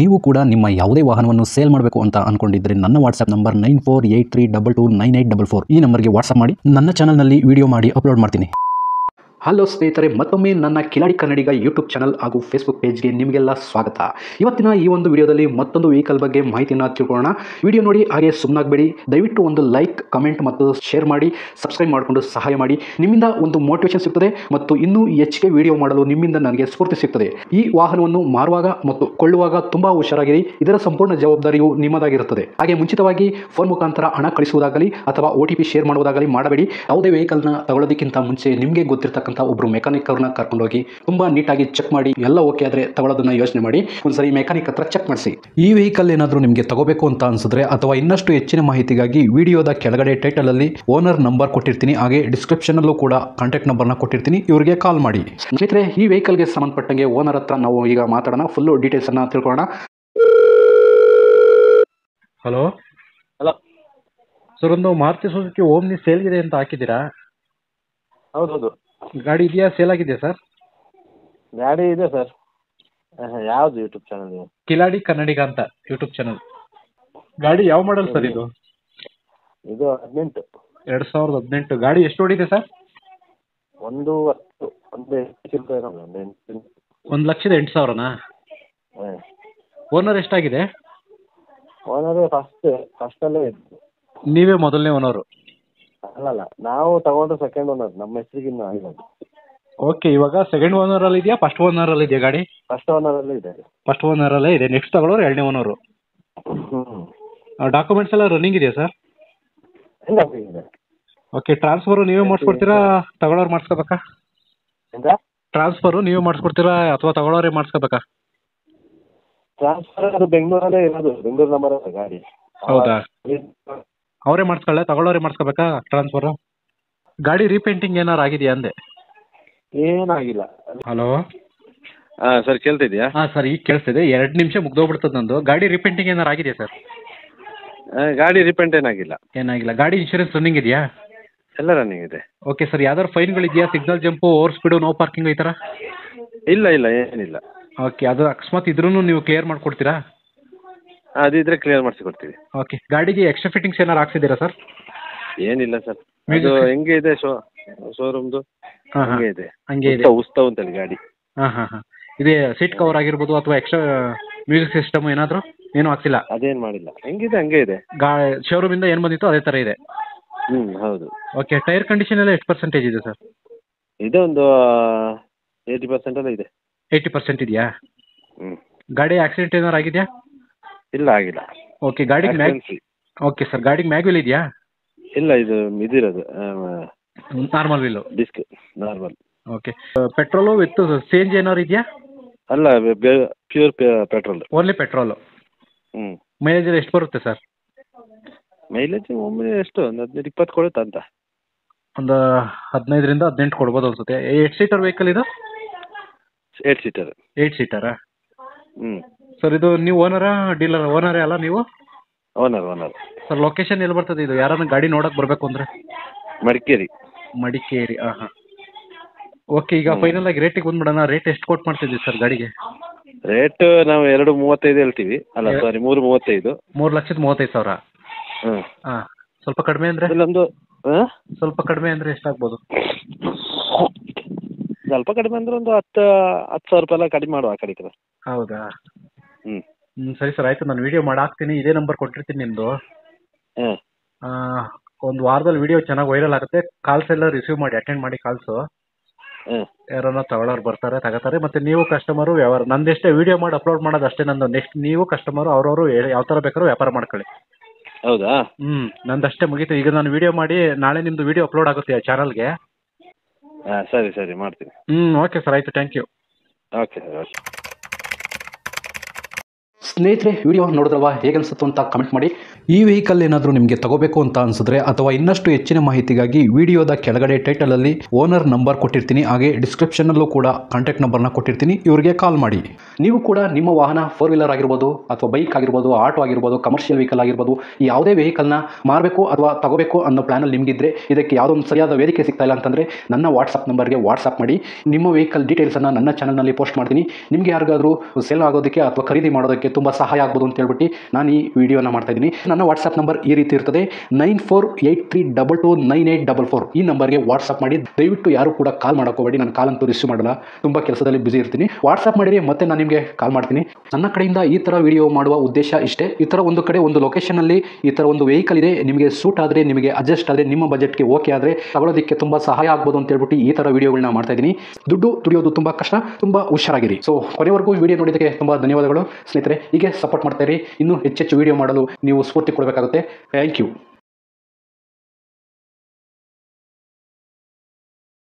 ನೀವು ಕೂಡ ನಿಮ್ಮ ಯಾವುದೇ ವಾಹನವನ್ನು ಸೇಲ್ ಮಾಡಬೇಕು ಅಂತ ಅನ್ಕೊಂಡಿದ್ರೆ ನನ್ನ ವಾಟ್ಸ್ಆಪ್ ನಂಬರ್ 9483229844 ಈ ನಂಬರ್ಗೆ ವಾಟ್ಸ್ಆಪ್ ಮಾಡಿ. ನನ್ನ ಚಾನಲ್ನಲ್ಲಿ ವಿಡಿಯೋ ಮಾಡಿ ಅಪ್ಲೋಡ್ ಮಾಡ್ತೀನಿ. ಹಲೋ ಸ್ನೇಹಿತರೆ, ಮತ್ತೊಮ್ಮೆ ನನ್ನ ಕಿಲಾಡಿ ಕನ್ನಡಿಗ ಯೂಟ್ಯೂಬ್ ಚಾನಲ್ ಹಾಗೂ ಫೇಸ್ಬುಕ್ ಪೇಜ್ಗೆ ನಿಮಗೆಲ್ಲ ಸ್ವಾಗತ. ಇವತ್ತಿನ ಈ ಒಂದು ವಿಡಿಯೋದಲ್ಲಿ ಮತ್ತೊಂದು ವೆಹಿಕಲ್ ಬಗ್ಗೆ ಮಾಹಿತಿಯನ್ನು ತಿಳ್ಕೊಳ್ಳೋಣ. ವಿಡಿಯೋ ನೋಡಿ ಹಾಗೆ ಸುಮ್ಮನಾಗಬೇಡಿ. ದಯವಿಟ್ಟು ಒಂದು ಲೈಕ್, ಕಮೆಂಟ್ ಮತ್ತು ಶೇರ್ ಮಾಡಿ, ಸಬ್ಸ್ಕ್ರೈಬ್ ಮಾಡಿಕೊಂಡು ಸಹಾಯ ಮಾಡಿ. ನಿಮ್ಮಿಂದ ಒಂದು ಮೋಟಿವೇಶನ್ ಸಿಗ್ತದೆ ಮತ್ತು ಇನ್ನೂ ಹೆಚ್ಚಿಗೆ ವಿಡಿಯೋ ಮಾಡಲು ನಿಮ್ಮಿಂದ ನನಗೆ ಸ್ಫೂರ್ತಿ ಸಿಗ್ತದೆ. ಈ ವಾಹನವನ್ನು ಮಾರುವಾಗ ಮತ್ತು ಕೊಳ್ಳುವಾಗ ತುಂಬ ಹುಷಾರಾಗಿರಿ. ಇದರ ಸಂಪೂರ್ಣ ಜವಾಬ್ದಾರಿಯು ನಿಮ್ಮದಾಗಿರುತ್ತದೆ. ಹಾಗೆ ಮುಂಚಿತವಾಗಿ ಫೋನ್ ಮುಖಾಂತರ ಹಣ ಕಳಿಸುವುದಾಗಲಿ ಅಥವಾ OTP ಶೇರ್ ಮಾಡುವುದಾಗಲಿ ಮಾಡಬೇಡಿ. ಯಾವುದೇ ವೆಹಿಕಲ್ನ ತಗೊಳ್ಳೋದಕ್ಕಿಂತ ಮುಂಚೆ ನಿಮಗೆ ಗೊತ್ತಿರತಕ್ಕಂಥ ಒಬ್ರು ಮೆಕ್ಯಾನಿಕ್ ಅವ್ರನ್ನ ಕರ್ಕೊಂಡೋಗಿ ತುಂಬಾ ನೀಟಾಗಿ ಚೆಕ್ ಮಾಡಿ, ಎಲ್ಲ ಓಕೆ ಆದ್ರೆ ತಗೊಳ್ಳೋದನ್ನ ಯೋಚನೆ ಮಾಡಿ. ಒಂದ್ಸರಿ ಮೆಕ್ಯಾನಿಕ್ ಹತ್ರ ಚೆಕ್ ಮಾಡಿಸಿ. ಈ ವೆಹಿಕಲ್ ಏನಾದರೂ ನಿಮಗೆ ತಗೋಬೇಕು ಅಂತ ಅನ್ಸಿದ್ರೆ ಅಥವಾ ಇನ್ನಷ್ಟು ಹೆಚ್ಚಿನ ಮಾಹಿತಿಗಾಗಿ ವಿಡಿಯೋದ ಕೆಳಗಡೆ ಟೈಟಲ್ ಅಲ್ಲಿ ಓನರ್ ನಂಬರ್ ಕೊಟ್ಟಿರ್ತೀನಿ, ಹಾಗೆ ಡಿಸ್ಕ್ರಿಪ್ಷನ್ ಅಲ್ಲೂ ಕೂಡ ಕಾಂಟ್ಯಾಕ್ಟ್ ನಂಬರ್ನ ಕೊಟ್ಟಿರ್ತೀನಿ, ಇವರಿಗೆ ಕಾಲ್ ಮಾಡಿ. ಸ್ನೇಹಿತರೆ, ಈ ವೆಹಿಕಲ್ಗೆ ಸಂಬಂಧಪಟ್ಟಂಗೆ ಓನರ್ ಹತ್ರ ನಾವು ಈಗ ಮಾತಾಡೋಣ, ಫುಲ್ ಡೀಟೇಲ್ಸ್ ಅನ್ನ ತಿಳ್ಕೊಳ್ಳೋಣ. ಹಲೋ ಸರ್, ಒಂದು ಮಾರುತಿ ಸುಜುಕಿ ಓಮ್ನಿ ಸೇಲ್ಗಿದೆ ಅಂತ ಹಾಕಿದ್ದೀರಾ? ಹೌದೌದು. ಗಾಡಿ ಇದೆಯಾ, ಸೇಲ್ ಆಗಿದೆಯಾ ಸರ್? ಗಾಡಿ ಇದೆ ಸರ್. ಯಾವ್ದು ಯೂಟ್ಯೂಬ್ ಚಾನಲ್? ಕಿಲಾಡಿ ಕನ್ನಡಿಗ ಅಂತ ಯೂಟ್ಯೂಬ್ ಚಾನಲ್. ಗಾಡಿ ಯಾವ ಮಾಡಲ್ ಸರ್ ಇದು? ಇದು 18. 2018. ಗಾಡಿ ಎಷ್ಟು ಓಡಿದೆ ಸರ್? 1,10,000. 1,08,000ನಾ? ಓನರ್ ಎಷ್ಟಾಗಿದೆ? ಓನರ್ ಫಸ್ಟಲ್ಲೇ ಇದ್ದು. ನೀವೇ ಮೊದಲನೇ ಓನರು? ಅಲ್ಲಲ್ಲ, ನಾವು ತಗೊಂಡ್ರೆ ಸೆಕೆಂಡ್ ಓನರ್, ನಮ್ಮ ಹೆಸರಿಗೆ ಇನ್ನೂ ಆಗಿಲ್ಲ. ಓಕೆ, ಇವಾಗ ಸೆಕೆಂಡ್ ಓನರ್ ಅಲ್ಲಿ ಇದೆಯಾ, ಫಸ್ಟ್ ಓನರ್ ಅಲ್ಲಿ ಇದೆಯಾ ಗಾಡಿ? ಫಸ್ಟ್ ಓನರ್ ಅಲ್ಲೇ ಇದೆ. ಫಸ್ಟ್ ಓನರ್ ಅಲ್ಲೇ ಇದೆ. ನೆಕ್ಸ್ಟ್ ತಗೊಳ್ಳೋರು ಎರಡನೇ ಓನರು. ಡಾಕ್ಯುಮೆಂಟ್ಸ್ ಎಲ್ಲ ರನ್ನಿಂಗ್ ಇದೆಯಾ ಸರ್? ಎಲ್ಲ ಇದೆ. ಓಕೆ, ಟ್ರಾನ್ಸ್ಫರು ನೀವೇ ಮಾಡಿಸ್ಕೊಡ್ತೀರಾ, ತಗೊಳ್ಳೋರು ಮಾಡಿಸ್ಕೋಬೇಕಾ? ಟ್ರಾನ್ಸ್ಫರು ನೀವೇ ಮಾಡಿಸ್ಕೊಡ್ತೀರಾ ಅಥವಾ ತಗೊಳ್ಳೋರೇ ಮಾಡಿಸ್ಕೋಬೇಕಾ? ಟ್ರಾನ್ಸ್ಫರ್ ಅದು ಬೆಂಗಳೂರಲ್ಲೇ ಇರೋದು, ಬೆಂಗಳೂರು ನಂಬರ್ ಗಾಡಿ. ಹೌದಾ? ಅವರೇ ಮಾಡಿಸ್ಕೊಳ್ಳೆ, ತಗೊಳ್ಳೋರೇ ಮಾಡಿಸ್ಕೋಬೇಕಾ ಟ್ರಾನ್ಸ್ಫರು? ಗಾಡಿ ರೀಪೇಂಟಿಂಗ್ ಏನಾರು ಆಗಿದೆಯಾ ಅಂದೆ? ಏನಾಗಿಲ್ಲ. ಹಲೋ ಸರ್, ಕೇಳ್ತಿದ್ಯಾ? ಹಾಂ ಸರ್, ಈಗ ಕೇಳಿಸ್ತಿದೆ. 2 ನಿಮಿಷ ಮುಗ್ದೋಗ್ಬಿಡ್ತದೆ ನಂದು. ಗಾಡಿ ರೀಪೇಂಟಿಂಗ್ ಏನಾರು ಆಗಿದೆಯಾ ಸರ್? ಗಾಡಿ ರಿಪೇಂಟ್ ಏನಾಗಿಲ್ಲ. ಏನಾಗಿಲ್ಲ. ಗಾಡಿ ಇನ್ಶೂರೆನ್ಸ್ ರನ್ನಿಂಗ್ ಇದೆಯಾ? ಎಲ್ಲ ರನ್ನಿಂಗ್ ಇದೆ. ಓಕೆ ಸರ್, ಯಾವ್ದಾದ್ರು ಫೈನ್ಗಳಿದೆಯಾ? Signal jump, over speed, no parking ಈ ಥರ? ಇಲ್ಲ ಇಲ್ಲ, ಏನಿಲ್ಲ. ಓಕೆ, ಅದು ಅಕಸ್ಮಾತ್ ಇದ್ರೂ ನೀವು ಕ್ಲಿಯರ್ ಮಾಡಿಕೊಡ್ತೀರಾ? ಅದಿದ್ರೆ ಕ್ಲಿಯರ್ ಮಾಡಿಸಿಕೊಡ್ತೀವಿ. ಓಕೆ, ಗಾಡಿಗೆ ಎಕ್ಸ್ಟ್ರಾ ಫಿಟ್ಟಿಂಗ್ಸ್ ಏನಾರು ಹಾಕ್ಸಿದ್ದೀರಾ ಸರ್? ಏನಿಲ್ಲ ಸರ್, ಅದು ಹೆಂಗೆ ಇದೆ ಶೋರೂಮ್ದು ಹಂಗೆ ಇದೆ. ಹಂಗೆ ಇದೆ. ಉತ್ಸವ ಅಂತೇಳಿ ಗಾಡಿ. ಹಾಂ. ಇದೇ ಸೀಟ್ ಕವರ್ ಆಗಿರ್ಬೋದು ಅಥವಾ ಎಕ್ಸ್ಟ್ರಾ ಮ್ಯೂಸಿಕ್ ಸಿಸ್ಟಮ್ ಏನಾದರೂ ಏನೂ ಹಾಕ್ಸಿಲ್ಲ? ಅದೇನು ಮಾಡಿಲ್ಲ, ಹೆಂಗಿದೆ ಹಂಗೆ ಇದೆ. ಶೋರೂಮಿಂದ ಏನು ಬಂದಿತ್ತು ಅದೇ ಥರ ಇದೆ. ಹೌದು. ಓಕೆ, ಟೈರ್ ಕಂಡೀಷನ್ ಎಲ್ಲ ಎಷ್ಟು ಪರ್ಸೆಂಟೇಜ್ ಇದೆ ಸರ್? ಇದೆ, ಒಂದು 80% ಎಲ್ಲ ಇದೆ. 80% ಇದೆಯಾ? ಗಾಡಿ ಆಕ್ಸಿಡೆಂಟ್ ಏನಾರು ಆಗಿದೆಯಾ? ಇಲ್ಲ, ಆಗಿಲ್ಲ. ಓಕೆ, ಗಾಡಿಗೆ ಓಕೆ ಸರ್, ಗಾಡಿಗೆ ಮ್ಯಾಗ್ವಿಲ್ ಇದೆಯಾ? ಇಲ್ಲ, ಇದಿರೋದು normal wheel, disc normal. Okay, petrol with CNG ಏನಾರು ಇದೆಯಾ? ಅಲ್ಲ, pure petrol. Only petrol. Mileage ಎಷ್ಟು ಬರುತ್ತೆ ಸರ್? ಮೈಲೇಜ್ ಒಮ್ಮೆ ಎಷ್ಟು, ಒಂದು 15-20 ಕೊಡುತ್ತಾ ಅಂತ. ಒಂದು 15ರಿಂದ 18 ಕೊಡ್ಬೋದು ಅನ್ಸುತ್ತೆ. 8 ಸೀಟರ್ ವೆಹಿಕಲ್ ಇದು? 8 ಸೀಟರ್. 8 ಸೀಟರಾ? ಸರ್, ಇದು ನೀವು ಓನರಾ ಡೀಲರ್? ಓನರೇ ಅಲ್ಲ ನೀವು? ಓನರ್. ಸರ್, ಲೊಕೇಶನ್ ಎಲ್ಲಿ ಬರ್ತದೆ ಇದು? ಯಾರನ್ನ ಗಾಡಿ ನೋಡಕ್ಕೆ ಬರಬೇಕು ಅಂದರೆ? ಮಡಿಕೇರಿ. ಹಾಂ. ಓಕೆ, ಈಗ ಫೈನಲ್ ಆಗಿ ರೇಟಿಗೆ ಬಂದ್ಬಿಡೋಣ. ರೇಟ್ ಎಷ್ಟು ಕೊಟ್ಟು ಮಾಡ್ತಿದ್ದೀವಿ ಸರ್ ಗಾಡಿಗೆ? ರೇಟ್ ನಾವು 2,35 ಹೇಳ್ತೀವಿ. ಅಲ್ಲ, ಸಾರಿ, 3,35. 3,35,000. ಹಾಂ. ಸ್ವಲ್ಪ ಕಡಿಮೆ ಅಂದರೆ? ಸ್ವಲ್ಪ ಕಡಿಮೆ ಅಂದರೆ ಎಷ್ಟಾಗ್ಬೋದು? ಸ್ವಲ್ಪ ಕಡಿಮೆ ಅಂದರೆ ಒಂದು 10,000 ರೂಪಾಯಿ ಎಲ್ಲ ಕಡಿಮೆ ಮಾಡುವ ಆ ಕಡೆ. ಹೌದಾ? ಸರಿ ಸರ್, ಆಯಿತು. ನಾನು ವಿಡಿಯೋ ಮಾಡಿ ಹಾಕ್ತೀನಿ. ಇದೇ ನಂಬರ್ ಕೊಟ್ಟಿರ್ತೀನಿ ನಿಮ್ಮದು. ಒಂದು ವಾರದಲ್ಲಿ ವಿಡಿಯೋ ಚೆನ್ನಾಗಿ ವೈರಲ್ ಆಗುತ್ತೆ. ಕಾಲ್ಸ್ ಎಲ್ಲ ರಿಸೀವ್ ಮಾಡಿ, ಅಟೆಂಡ್ ಮಾಡಿ ಕಾಲ್ಸು. ಯಾರನ್ನ ತಗೊಳ್ಳೋರು ಬರ್ತಾರೆ, ತಗೋತಾರೆ. ಮತ್ತು ನೀವು ಕಸ್ಟಮರು ವ್ಯವಹಾರ, ನಂದೆಷ್ಟೇ ವಿಡಿಯೋ ಮಾಡಿ ಅಪ್ಲೋಡ್ ಮಾಡೋದು ಅಷ್ಟೇ ನಂದು. ನೆಕ್ಸ್ಟ್ ನೀವು ಕಸ್ಟಮರು ಅವ್ರವರು ಯಾವ ಥರ ಬೇಕಾದ್ರೂ ವ್ಯಾಪಾರ ಮಾಡ್ಕೊಳ್ಳಿ. ಹೌದಾ? ನಂದಷ್ಟೇ ಮುಗೀತು. ಈಗ ನಾನು ವಿಡಿಯೋ ಮಾಡಿ ನಾಳೆ ನಿಮ್ಮದು ವಿಡಿಯೋ ಅಪ್ಲೋಡ್ ಆಗುತ್ತೆ ಚಾನಲ್ಗೆ. ಸರಿ ಮಾಡ್ತೀನಿ. ಓಕೆ ಸರ್, ಆಯಿತು. Thank you. Okay sir, okay. ಸ್ನೇಹಿತರೆ, ವಿಡಿಯೋ ನೋಡಿದ್ರಲ್ವಾ, ಹೇಗೆ ಅನಿಸುತ್ತೆ ಅಂತ ಕಮೆಂಟ್ ಮಾಡಿ. ಈ ವೆಹಿಕಲ್ ಏನಾದರೂ ನಿಮಗೆ ತಗೋಬೇಕು ಅಂತ ಅನಿಸಿದ್ರೆ ಅಥವಾ ಇನ್ನಷ್ಟು ಹೆಚ್ಚಿನ ಮಾಹಿತಿಗಾಗಿ ವಿಡಿಯೋದ ಕೆಳಗಡೆ ಟೈಟಲಲ್ಲಿ ಓನರ್ ನಂಬರ್ ಕೊಟ್ಟಿರ್ತೀನಿ, ಹಾಗೆ ಡಿಸ್ಕ್ರಿಪ್ಷನಲ್ಲೂ ಕೂಡ ಕಾಂಟ್ಯಾಕ್ಟ್ ನಂಬರ್ನ ಕೊಟ್ಟಿರ್ತೀನಿ, ಇವರಿಗೆ ಕಾಲ್ ಮಾಡಿ. ನೀವು ಕೂಡ ನಿಮ್ಮ ವಾಹನ 4 ವೀಲರ್ ಆಗಿರ್ಬೋದು ಅಥವಾ ಬೈಕ್ ಆಗಿರ್ಬೋದು, ಆಟೋ ಆಗಿರ್ಬೋದು, ಕಮರ್ಷಿಯಲ್ ವೆಹಿಕಲ್ ಆಗಿರ್ಬೋದು, ಈ ಯಾವುದೇ ವೆಹಿಕಲ್ನ ಮಾರಬೇಕು ಅಥವಾ ತಗೋಬೇಕು ಅನ್ನೋ ಪ್ಲಾನಲ್ಲಿ ನಿಮಗಿದ್ರೆ ಇದಕ್ಕೆ ಯಾವುದೋ ಒಂದು ಸರಿಯಾದ ವೇದಿಕೆ ಸಿಗ್ತಾ ಇಲ್ಲ ಅಂತಂದರೆ ನನ್ನ ವಾಟ್ಸಪ್ ನಂಬರ್ಗೆ ವಾಟ್ಸಪ್ ಮಾಡಿ. ನಿಮ್ಮ ವೆಹಿಕಲ್ ಡೀಟೇಲ್ಸನ್ನು ನನ್ನ ಚಾನಲ್ನಲ್ಲಿ ಪೋಸ್ಟ್ ಮಾಡ್ತೀನಿ. ನಿಮಗೆ ಯಾರಿಗಾದರೂ ಸೇಲ್ ಆಗೋದಕ್ಕೆ ಅಥವಾ ಖರೀದಿ ಮಾಡೋದಕ್ಕೆ ತುಂಬ ಸಹಾಯ ಆಗ್ಬೋದು ಅಂತ ಹೇಳ್ಬಿಟ್ಟು ನಾನು ಈ ವಿಡಿಯೋನ ಮಾಡ್ತಾ ಇದ್ದೀನಿ. ನನ್ನ ವಾಟ್ಸಪ್ ನಂಬರ್ ಈ ರೀತಿ ಇರ್ತದೆ, 9483229844. ಈ ನಂಬರ್ಗೆ ವಾಟ್ಸಪ್ ಮಾಡಿ. ದಯವಿಟ್ಟು ಯಾರು ಕೂಡ ಕಾಲ್ ಮಾಡೋಕೋಬೇಡಿ, ನಾನು ಕಾಲ್ ಅಂತೂ ರಿಸೀವ್ ಮಾಡಲ್ಲ, ತುಂಬ ಕೆಲಸದಲ್ಲಿ ಬಿಸಿ ಇರ್ತೀನಿ. ವಾಟ್ಸಪ್ ಮಾಡಿರಿ, ಮತ್ತೆ ನಾನು ನಿಮಗೆ ಕಾಲ್ ಮಾಡ್ತೀನಿ. ನನ್ನ ಕಡೆಯಿಂದ ಈ ಥರ ವಿಡಿಯೋ ಮಾಡುವ ಉದ್ದೇಶ ಇಷ್ಟೇ. ಈ ಥರ ಒಂದು ಕಡೆ ಒಂದು ಲೊಕೇಶನಲ್ಲಿ ಈ ಥರ ಒಂದು ವೆಹಿಕಲ್ ಇದೆ, ನಿಮಗೆ ಸೂಟ್ ಆದರೆ, ನಿಮಗೆ ಅಡ್ಜಸ್ಟ್ ಆದರೆ, ನಿಮ್ಮ ಬಜೆಟ್ಗೆ ಓಕೆ ಆದರೆ ತಗೊಳ್ಳೋದಕ್ಕೆ ತುಂಬ ಸಹಾಯ ಆಗ್ಬೋದು ಅಂತ ಹೇಳ್ಬಿಟ್ಟು ಈ ಥರ ವಿಡಿಯೋಗಳನ್ನ ಮಾಡ್ತಾ ಇದ್ದೀನಿ. ದುಡ್ಡು ದುಡಿಯೋದು ತುಂಬ ಕಷ್ಟ, ತುಂಬ ಹುಷಾರಾಗಿರಿ. ಸೊ ಕೊನೆವರೆಗೂ ವಿಡಿಯೋ ನೋಡಿದ್ದಕ್ಕೆ ತುಂಬ ಧನ್ಯವಾದಗಳು ಸ್ನೇಹಿತರೆ. ಹೀಗೆ ಸಪೋರ್ಟ್ ಮಾಡ್ತಾ ಇರಿ. ಇನ್ನೂ ಹೆಚ್ಚೆಚ್ಚು ವಿಡಿಯೋ ಮಾಡಲು ನೀವು ಸ್ಫೂರ್ತಿ ಕೊಡಬೇಕಾಗುತ್ತೆ. Thank you.